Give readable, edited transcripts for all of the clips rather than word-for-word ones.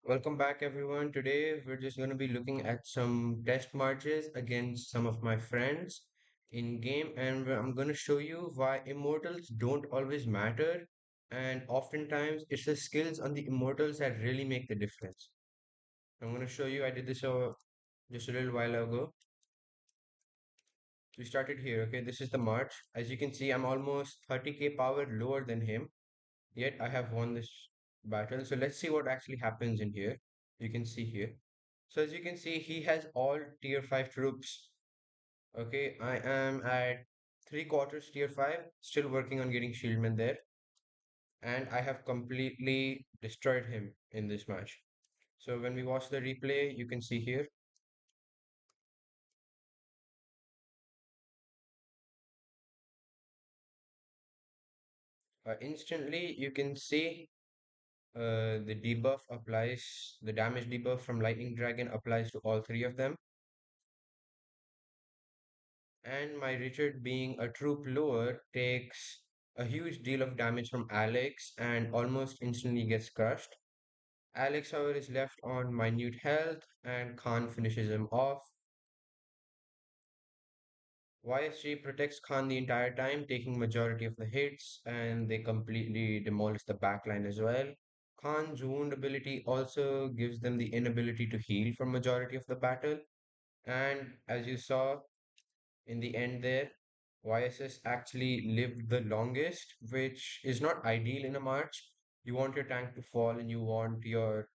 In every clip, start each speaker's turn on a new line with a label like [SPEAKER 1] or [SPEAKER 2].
[SPEAKER 1] Welcome back, everyone. Today, we're just going to be looking at some test marches against some of my friends in game, and I'm going to show you why immortals don't always matter, and oftentimes it's the skills on the immortals that really make the difference. I'm going to show you. I did this just a little while ago. We started here. Okay, this is the march. As you can see, I'm almost 30k power lower than him, yet I have won this battle. So let's see what actually happens in here. You can see here. So as you can see, he has all tier 5 troops. Okay, I am at 3/4 tier 5, still working on getting shieldmen there, and I have completely destroyed him in this match. So when we watch the replay, you can see here, instantly you can see the debuff applies, the damage debuff from Lightning Dragon applies to all three of them. And my Richard, being a troop lower, takes a huge deal of damage from Alex and almost instantly gets crushed. Alex, however, is left on minute health and Khan finishes him off. YSG protects Khan the entire time, taking majority of the hits, and they completely demolish the backline as well. Khan's wound ability also gives them the inability to heal for majority of the battle. And as you saw, in the end there, YSS actually lived the longest, which is not ideal in a march. You want your tank to fall and you want your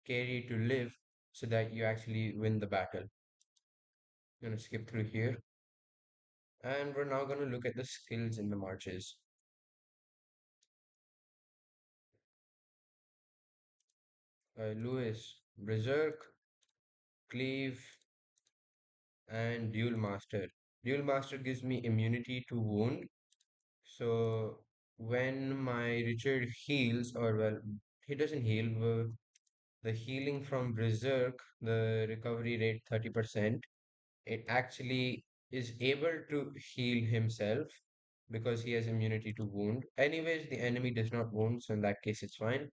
[SPEAKER 1] carry to live so that you actually win the battle. I'm gonna skip through here. And we're now gonna look at the skills in the marches. Lewis, Berserk, Cleave, and Duel Master. Duel Master gives me immunity to wound. So when my Richard heals, or well, he doesn't heal, the healing from Berserk, the recovery rate 30%, it actually is able to heal himself because he has immunity to wound. Anyways, the enemy does not wound, so in that case, it's fine.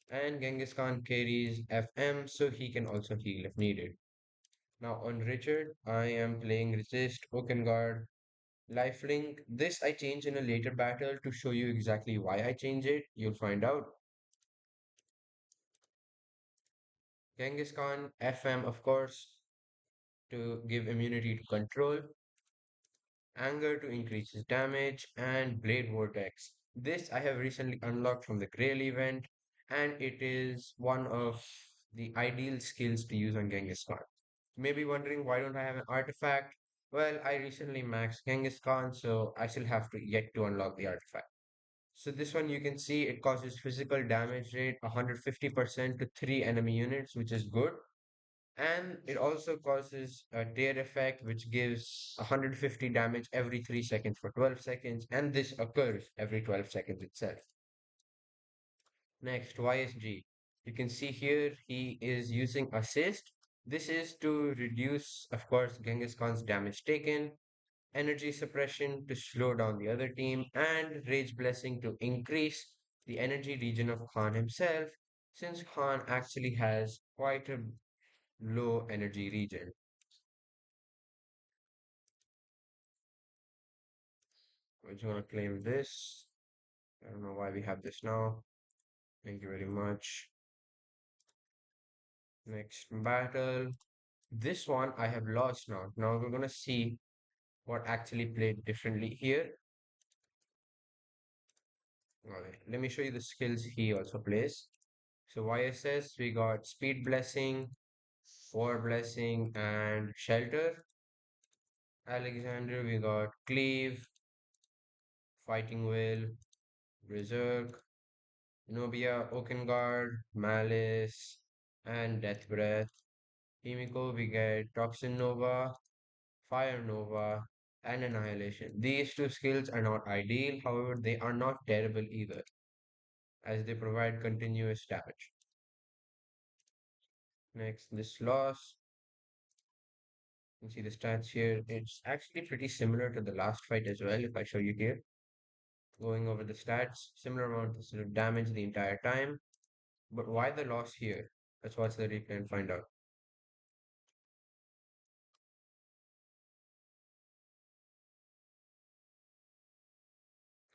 [SPEAKER 1] And Genghis Khan carries FM, so he can also heal if needed. Now on Richard, I am playing Resist, Guard, Lifelink. This I change in a later battle to show you exactly why I change it. You'll find out. Genghis Khan, FM, of course, to give immunity to control, Anger to increase his damage, and Blade Vortex. This I have recently unlocked from the Grail event, and it is one of the ideal skills to use on Genghis Khan. You may be wondering, why don't I have an artifact? Well, I recently maxed Genghis Khan, so I still have to yet to unlock the artifact. So this one you can see it causes physical damage rate 150% to 3 enemy units, which is good. And it also causes a tear effect, which gives 150 damage every 3 seconds for 12 seconds, and this occurs every 12 seconds itself. Next, YSG. You can see here he is using assist. This is to reduce, of course, Genghis Khan's damage taken, energy suppression to slow down the other team, and Rage Blessing to increase the energy region of Khan himself, since Khan actually has quite a low energy region. I just want to claim this. I don't know why we have this now. Thank you very much. Next battle. This one I have lost now. Now we're gonna see what actually played differently here. Okay, let me show you the skills he also plays. So YSS, we got Speed Blessing, War Blessing, and Shelter. Alexander, we got Cleave, Fighting Will, Berserk, Nobia, Guard, Malice, and Death Breath. Himiko, we get Toxin Nova, Fire Nova, and Annihilation. These two skills are not ideal, however, they are not terrible either, as they provide continuous damage. Next, this loss. You can see the stats here. It's actually pretty similar to the last fight as well, if I show you here. Going over the stats, similar amount of damage the entire time. But why the loss here? Let's watch the replay and find out.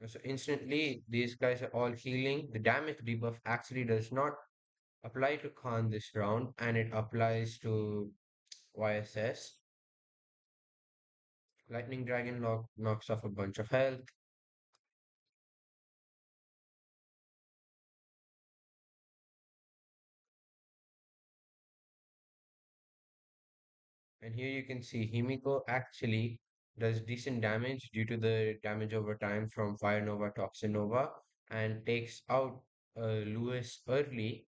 [SPEAKER 1] So instantly, these guys are all healing. The damage debuff actually does not apply to Khan this round, and it applies to YSS. Lightning Dragon knocks off a bunch of health. And here you can see Himiko actually does decent damage due to the damage over time from Fire Nova, Toxin Nova, and takes out Lewis early,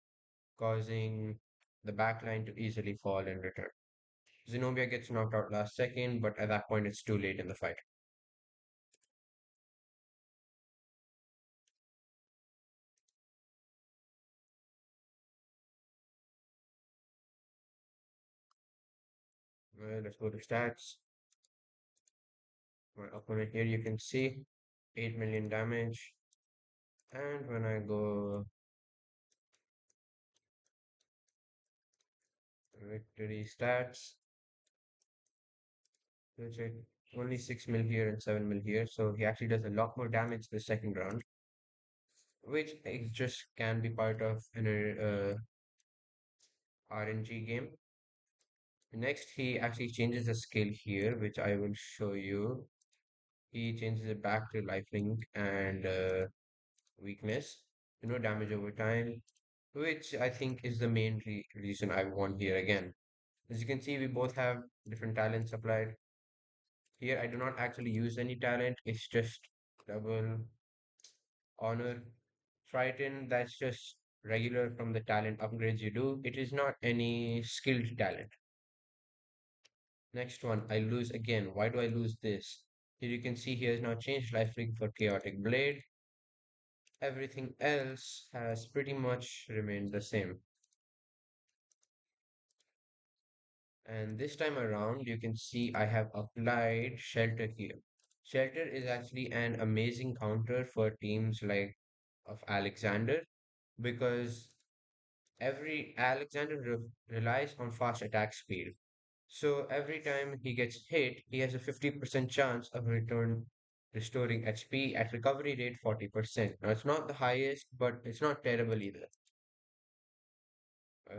[SPEAKER 1] causing the backline to easily fall in return. Zenobia gets knocked out last second, but at that point it's too late in the fight. Let's go to stats. My opponent here you can see 8 million damage. And when I go victory stats, let's check only 6 mil here and 7 mil here. So he actually does a lot more damage the second round, which is just can be part of an RNG game. Next, he actually changes the skill here, which I will show you. He changes it back to lifelink and weakness, damage over time, which I think is the main reason I won here again. As you can see, we both have different talents applied. Here, I do not actually use any talent. It's just double honor. Triton, that's just regular from the talent upgrades you do. It is not any skilled talent. Next one, I lose again. Why do I lose this? Here you can see he has now changed lifelink for Chaotic Blade. Everything else has pretty much remained the same. And this time around, you can see I have applied Shelter here. Shelter is actually an amazing counter for teams like of Alexander because every Alexander relies on fast attack speed. So every time he gets hit, he has a 50% chance of restoring HP at recovery rate 40%. Now it's not the highest, but it's not terrible either.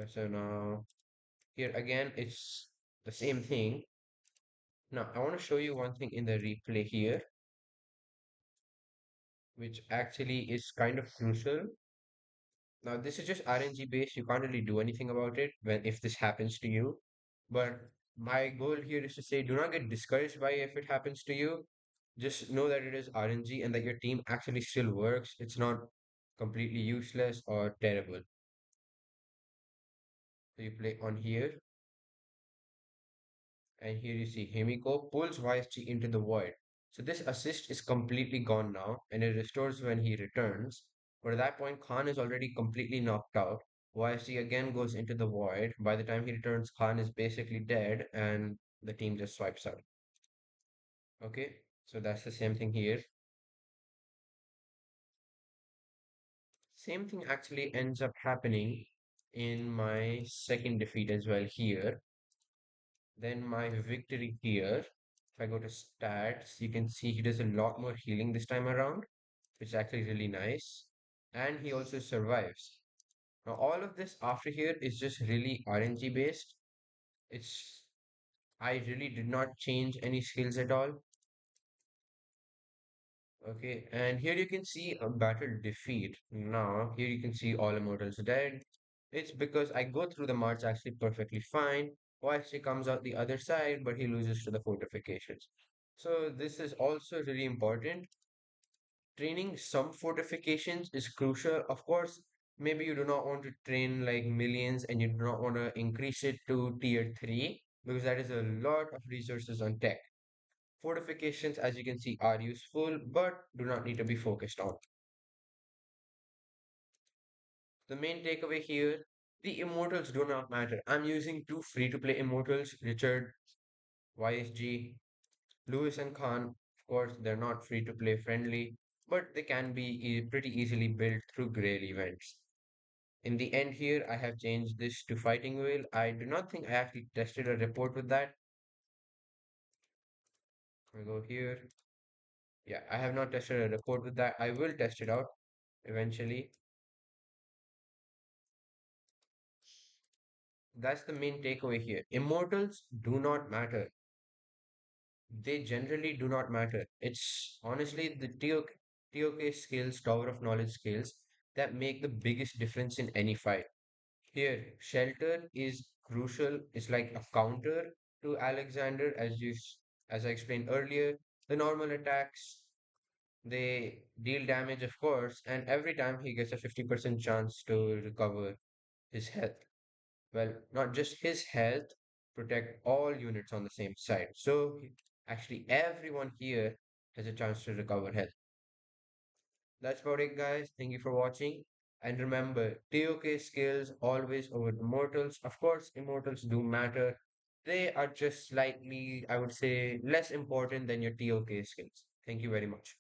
[SPEAKER 1] So now here again, it's the same thing. Now I want to show you one thing in the replay here, which actually is kind of crucial. Now this is just RNG based. You can't really do anything about it when if this happens to you. But my goal here is to say, do not get discouraged by if it happens to you. Just know that it is RNG and that your team actually still works. It's not completely useless or terrible. So you play on here, and here you see Himiko pulls YSG into the void. So this assist is completely gone now, and it restores when he returns. But at that point, Khan is already completely knocked out. YSG again goes into the void. By the time he returns, Khan is basically dead, and the team just swipes out. Okay, so that's the same thing here. Same thing actually ends up happening in my second defeat as well here. Then my victory here. If I go to stats, you can see he does a lot more healing this time around, which is actually really nice. And he also survives. Now, all of this after here is just really RNG based. It's I really did not change any skills at all. Okay, and here you can see a battle defeat. Now, here you can see all immortals dead. It's because I go through the march actually perfectly fine. While she comes out the other side, but he loses to the fortifications. So this is also really important. Training some fortifications is crucial. Of course, maybe you do not want to train like millions and you do not want to increase it to tier 3 because that is a lot of resources on tech. Fortifications, as you can see, are useful, but do not need to be focused on. The main takeaway here, the immortals do not matter. I'm using two free-to-play immortals, Richard, YSG, Lewis and Khan. Of course, they're not free-to-play friendly, but they can be pretty easily built through Grail events. In the end here, I have changed this to fighting whale. I do not think I actually tested a report with that. I go here. Yeah, I have not tested a report with that. I will test it out eventually. That's the main takeaway here. Immortals do not matter. They generally do not matter. It's honestly the TOK skills, Tower of Knowledge skills, that make the biggest difference in any fight. Here, shelter is crucial. It's like a counter to Alexander, as I explained earlier. The normal attacks, they deal damage, of course, and every time he gets a 50% chance to recover his health. Well, not just his health, protect all units on the same side. So actually, everyone here has a chance to recover health. That's about it, guys. Thank you for watching. And remember, TOK skills always over Immortals. Of course, Immortals do matter. They are just slightly, I would say, less important than your TOK skills. Thank you very much.